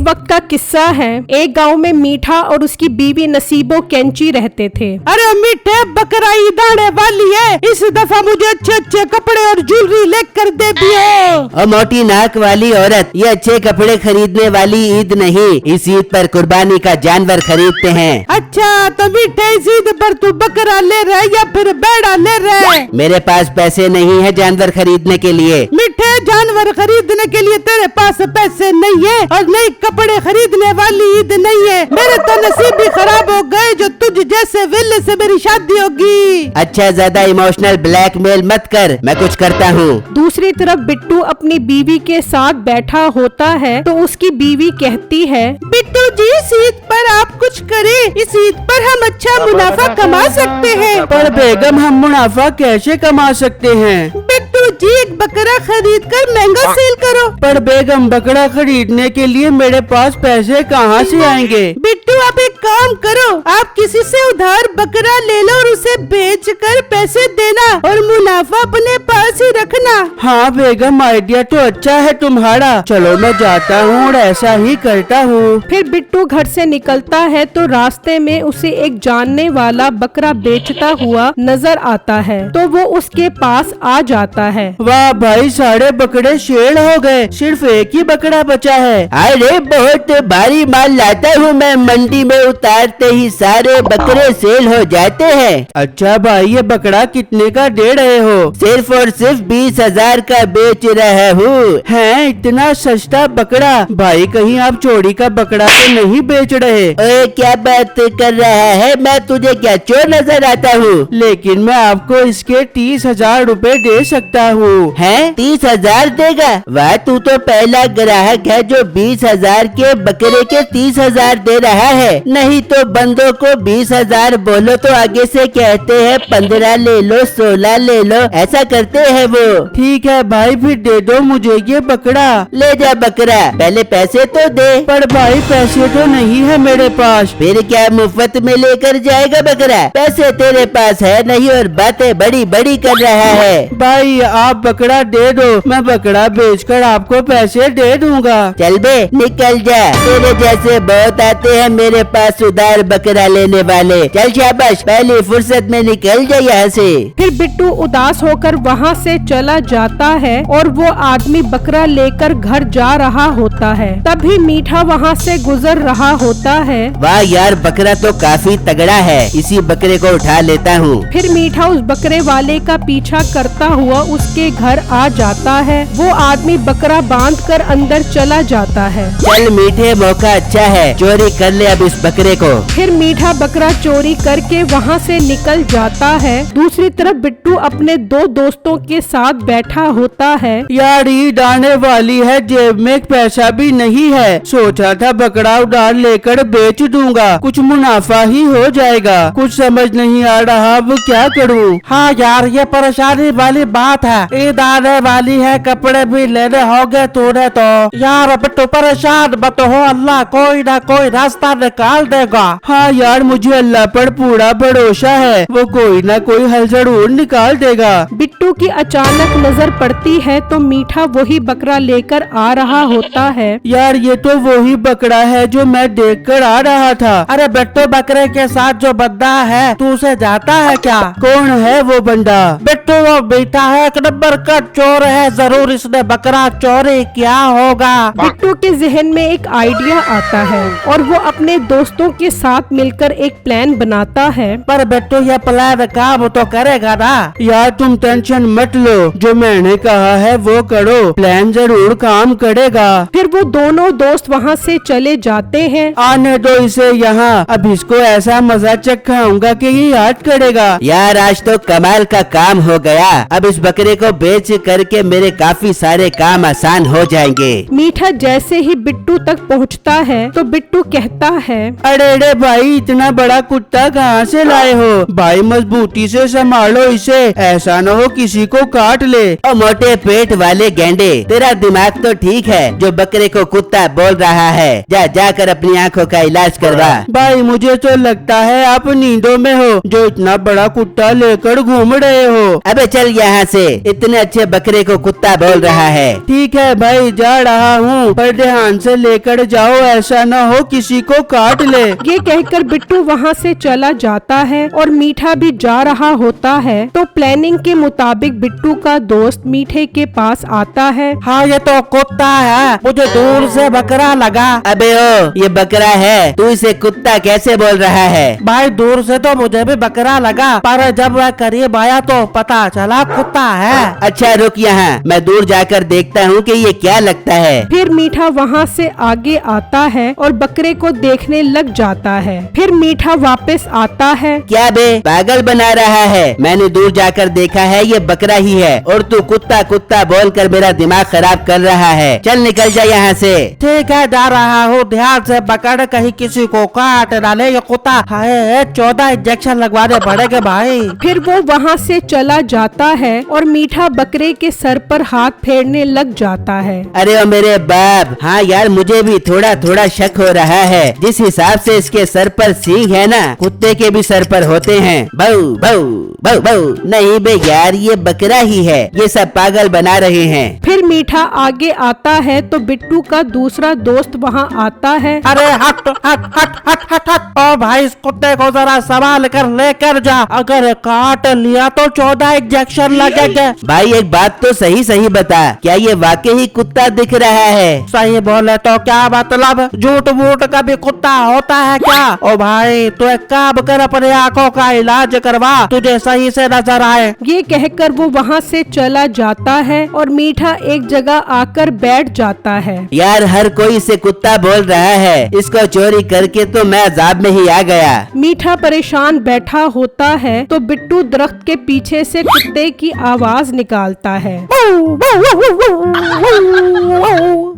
वक्त का किस्सा है। एक गांव में मीठा और उसकी बीवी नसीबो कैंची रहते थे। अरे मीठे, बकरा ईद आने वाली है, इस दफा मुझे अच्छे अच्छे कपड़े और ज्वेलरी लेकर दे दियो। और मोटी नाक वाली औरत, ये अच्छे कपड़े खरीदने वाली ईद नहीं, इस ईद पर कुर्बानी का जानवर खरीदते हैं। अच्छा, तो मीठे इस ईद पर तू बकरा ले रहा है या फिर बैड़ा ले रहा है? मेरे पास पैसे नहीं है जानवर खरीदने के लिए। मीठे, जानवर खरीदने के लिए तेरे पास पैसे नहीं है और नई कपड़े खरीदने वाली ईद नहीं है। मेरे तो नसीब भी खराब हो गए जो तुझ जैसे विल्ले से मेरी शादी होगी। अच्छा, ज्यादा इमोशनल ब्लैकमेल मत कर, मैं कुछ करता हूँ। दूसरी तरफ बिट्टू अपनी बीवी के साथ बैठा होता है तो उसकी बीवी कहती है, बिट्टू जी, इस ईद पर आप कुछ करें, इस ईद पर हम अच्छा मुनाफा कमा सकते हैं। पर बेगम, हम मुनाफा कैसे कमा सकते हैं? बिट्टू जी, एक बकरा खरीद कर महंगा सेल करो। पर बेगम, बकरा खरीदने के लिए मेरे पास पैसे कहाँ से आएंगे? बिट्टू, आप एक काम करो, आप किसी से उधार बकरा ले लो और उसे बेचकर पैसे देना और मुनाफा अपने पास ही रखना। हाँ बेगम, आइडिया तो अच्छा है तुम्हारा। चलो मैं जाता हूँ और ऐसा ही करता हूँ। फिर बिट्टू घर से निकलता है तो रास्ते में उसे एक जानने वाला बकरा बेचता हुआ नजर आता है तो वो उसके पास आ जाता है। वाह भाई, सारे बकरे शेर हो गए, सिर्फ एक ही बकरा बचा है। अरे बहुत भारी माल लाता हूँ मैं, मंडी में उतारते ही सारे बकरे सेल हो जाते हैं। अच्छा भाई, ये बकरा कितने का दे रहे हो? सिर्फ और सिर्फ 20,000 का बेच रहा हूँ। है इतना सस्ता बकरा? भाई कहीं आप चोरी का बकरा तो नहीं बेच रहे? ओए, क्या बात कर रहा है, मैं तुझे क्या चोर नजर आता हूँ? लेकिन मैं आपको इसके 30,000 रुपए दे सकता हूँ। है 30,000 देगा? वाह, तू तो पहला ग्राहक है जो 20,000 के बकरे के 30,000 दे रहा है। नहीं तो बंदों को 20,000 बोलो तो आगे से कहते हैं 15 ले लो, 16 ले लो, ऐसा करते हैं वो। ठीक है भाई, फिर दे दो मुझे ये बकरा। ले जा बकरा, पहले पैसे तो दे। पर भाई पैसे तो नहीं है मेरे पास। फिर क्या मुफ्त में लेकर जाएगा बकरा? पैसे तेरे पास है नहीं और बातें बड़ी बड़ी कर रहा है। भाई आप बकरा दे दो, मैं बकरा बेचकर आपको पैसे दे दूंगा। चल बे, निकल जा, तेरे जैसे बहुत आते हैं मेरे पास उधार बकरा लेने वाले। चल शाबाश, पहली फुर्सत में निकल जा यहाँ से। फिर बिट्टू उदास होकर वहाँ से चला जाता है और वो आदमी बकरा लेकर घर जा रहा होता है। तभी मीठा वहाँ से गुजर रहा होता है। वाह यार, बकरा तो काफी तगड़ा है, इसी बकरे को उठा लेता हूँ। फिर मीठा उस बकरे वाले का पीछा करता हुआ उसके घर आ जाता है। वो आदमी बकरा बांधकर अंदर चला जाता है। चल मीठे, मौका अच्छा है, चोरी कर ले अब इस बकरे को। फिर मीठा बकरा चोरी करके वहाँ से निकल जाता है। दूसरी तरफ बिट्टू अपने दो दोस्तों के साथ बैठा होता है। यार ईद आने वाली है, जेब में एक पैसा भी नहीं है। सोचा था बकरा उधार लेकर बेच दूंगा, कुछ मुनाफा ही हो जाएगा। कुछ समझ नहीं आ रहा अब क्या करूं। हाँ यार, ये परेशानी वाली बात है, ईद आने वाली है, कपड़े भी लेने होंगे तूने तो। यार अब तो परेशान मत हो, अल्लाह कोई ना कोई रास्ता निकाल देगा। हाँ यार, मुझे अल्लाह पर पूरा भरोसा है, वो कोई ना कोई हल जरूर निकाल देगा। बिट्टू की अचानक नजर पड़ती है तो मीठा वही बकरा लेकर आ रहा होता है। यार ये तो वही बकरा है जो मैं देखकर आ रहा था। अरे बिट्टू, बकरे के साथ जो बंदा है तू उसे जाता है क्या? कौन है वो बंदा? बिट्टू, वो बेटा है, एक नंबर का चोर है, जरूर इसने बकरा चोरी किया होगा। बिट्टू के जहन में एक आइडिया आता है और वो अपने दोस्तों के साथ मिलकर एक प्लान बनाता है। पर बिट्टू, ये प्लान काम तो करेगा ना? यार तुम टेंशन मत लो, जो मैंने कहा है वो करो, प्लान जरूर काम करेगा। फिर वो दोनों दोस्त वहाँ से चले जाते हैं। आने दो इसे यहाँ, अब इसको ऐसा मजा चखाऊंगा कि ये याद करेगा। यार आज तो कमाल का काम हो गया, अब इस बकरे को बेच करके मेरे काफी सारे काम आसान हो जाएंगे। मीठा जैसे ही बिट्टू तक पहुँचता है तो बिट्टू कहता है, अरे भाई, इतना बड़ा कुत्ता कहाँ से लाए हो? भाई मजबूती से संभालो इसे, ऐसा न हो किसी को काट ले। ओ मोटे पेट वाले गेंडे, तेरा दिमाग तो ठीक है, जो बकरे को कुत्ता बोल रहा है, जा जाकर अपनी आंखों का इलाज करवा। भाई मुझे तो लगता है आप नींदों में हो, जो इतना बड़ा कुत्ता लेकर घूम रहे हो। अबे चल यहाँ से, इतने अच्छे बकरे को कुत्ता बोल रहा है। ठीक है भाई, जा रहा हूँ, पर ध्यान से लेकर जाओ, ऐसा न हो किसी को काट ले। ये कहकर बिट्टू वहाँ से चला जाता है और मीठा भी जा रहा होता है। तो प्लानिंग के मुताबिक बिट्टू का दोस्त मीठे के पास आता है। हाँ ये तो कुत्ता है, मुझे दूर से बकरा लगा। अबे ओ, ये बकरा है, तू इसे कुत्ता कैसे बोल रहा है? भाई दूर से तो मुझे भी बकरा लगा, पर जब वह करीब आया तो पता चला कुत्ता है। अच्छा रुक यहाँ, मैं दूर जाकर देखता हूँ कि ये क्या लगता है। फिर मीठा वहाँ से आगे आता है और बकरे को देखने लग जाता है। फिर मीठा वापस आता है। क्या बे, पागल बना रहा है? मैंने दूर जाकर देखा है, ये बकरा ही है, और तू कुत्ता कुत्ता बोलकर मेरा दिमाग खराब कर रहा है। चल निकल जा यहाँ से। ठीक है जा रहा हूँ, ध्यान से पकड़, कहीं किसी को काट डाले ये कुत्ता। हाय 14 इंजेक्शन लगवाने पड़ेंगे भाई। फिर वो वहाँ से चला जाता है और मीठा बकरे के सर पर हाथ फेरने लग जाता है। अरे ओ मेरे बाप, हाँ यार मुझे भी थोड़ा थोड़ा शक हो रहा है। जिस हिसाब से इसके सर पर सींग है ना, कुत्ते के भी सर पर होते हैं। बऊ बऊ बऊ बऊ, नहीं बे यार, ये बकरा ही है, ये सब पागल बना रहे हैं। फिर मीठा आगे आता है तो बिट्टू का दूसरा दोस्त वहाँ आता है। अरे हट हट हट हट हट हट, ओ भाई इस कुत्ते को जरा संभाल कर लेकर जा, अगर काट लिया तो 14 इंजेक्शन लगेंगे। भाई एक बात तो सही सही बता, क्या ये वाकई ही कुत्ता दिख रहा है? सही बोले तो क्या मतलब, झूठ मूठ का भी कुत्ता होता है क्या? ओ भाई तू एक काम कर, अपने आँखों का इलाज करवा, तुझे सही से नजर आए। ये कहकर वो वहाँ से चला जाता है और मीठा एक जगह आकर बैठ जाता है। यार हर कोई इसे कुत्ता बोल रहा है, इसको चोरी करके तो मैं अजाब में ही आ गया। मीठा परेशान बैठा होता है तो बिट्टू दरख्त के पीछे से कुत्ते की आवाज निकालता है।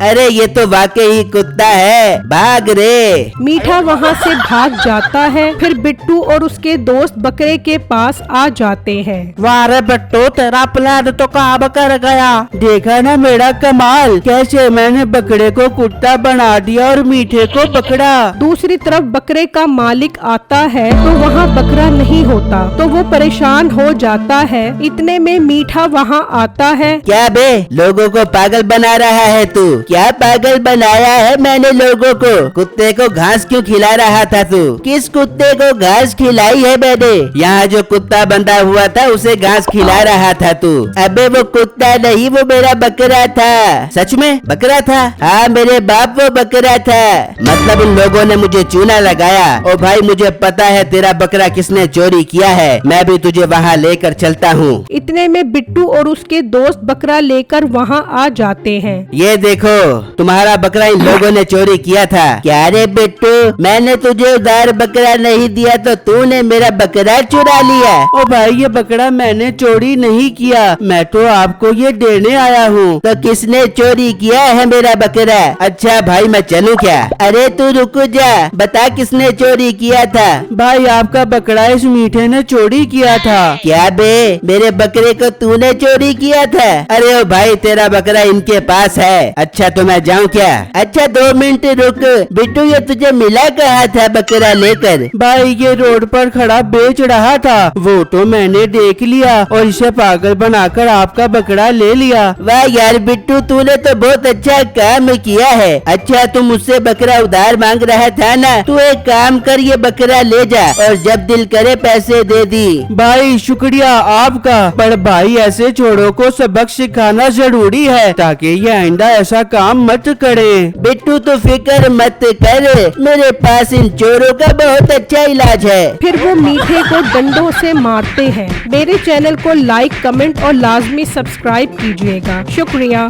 अरे ये तो वाकई ही कुत्ता है, भाग रे। मीठा वहाँ से भाग जाता है। फिर बिट्टू और उसके दोस्त बकरे के पास आ जाते हैं। वाह रे बिट्टू, तेरा प्लान तो काम कर गया। देखा ना मेरा कमाल, कैसे मैंने बकरे को कुत्ता बना दिया और मीठे को पकड़ा। दूसरी तरफ बकरे का मालिक आता है तो वहाँ बकरा नहीं होता, तो वो परेशान हो जाता है। इतने में मीठा वहाँ आता है। क्या बे, लोगों को पागल बना रहा है तू? क्या पागल बनाया है मैंने लोगों को? कुत्ते को घास क्यों खिला रहा था तू? किस कुत्ते को घास खिलाई है मैंने? यहाँ जो कुत्ता बंधा हुआ था उसे घास खिला रहा था तू। अबे वो कुत्ता नहीं, वो मेरा बकरा था। सच में बकरा था? हाँ मेरे बाप, वो बकरा था। मतलब उन लोगों ने मुझे चूना लगाया। ओ भाई मुझे पता है तेरा बकरा किसने चोरी किया है, मैं भी तुझे वहाँ लेकर चलता हूँ। इतने में बिट्टू और उसके दोस्त बकरा लेकर वहाँ आ जाते हैं। ये देखो, तुम्हारा बकरा इन लोगों ने चोरी किया था। क्या रे बिट्टू, मैंने तुझे उधार बकरा नहीं दिया तो तूने मेरा बकरा चुरा लिया? ओ भाई ये बकरा मैंने चोरी नहीं किया, मैं तो आपको ये देने आया हूँ। तो किसने चोरी किया है मेरा बकरा? अच्छा भाई मैं चलूँ क्या? अरे तू रुक जा, बता किसने चोरी किया था? भाई आपका बकरा इस मीठे ने चोरी किया था। क्या बे, मेरे बकरे को तूने चोरी किया था? अरे ओ भाई तेरा बकरा इनके पास है। अच्छा तो मैं जाऊँ क्या? अच्छा 2 मिनट रुक, बिट्टू ये तुझे मिला कहाँ था बकरा लेकर? भाई ये रोड पर खड़ा बेच रहा था, वो तो मैंने देख लिया और इसे पागल बनाकर आपका बकरा ले लिया। वाह यार बिट्टू, तूने तो बहुत अच्छा काम किया है। अच्छा तू मुझसे बकरा उधार मांग रहा था ना, तू एक काम कर, ये बकरा ले जा और जब दिल करे पैसे दे दी। भाई शुक्रिया आपका, पर भाई ऐसे चोरों को सबक सिखाना जरूरी है ताकि ये आइंदा ऐसा काम मत करे। बिट्टू तो फिक्र मत कर, मेरे पास इन चोरों का बहुत अच्छा इलाज है। फिर वो मीठे को डंडों से मारते हैं। मेरे चैनल को लाइक, कमेंट और लाजमी सब्सक्राइब कीजिएगा। शुक्रिया।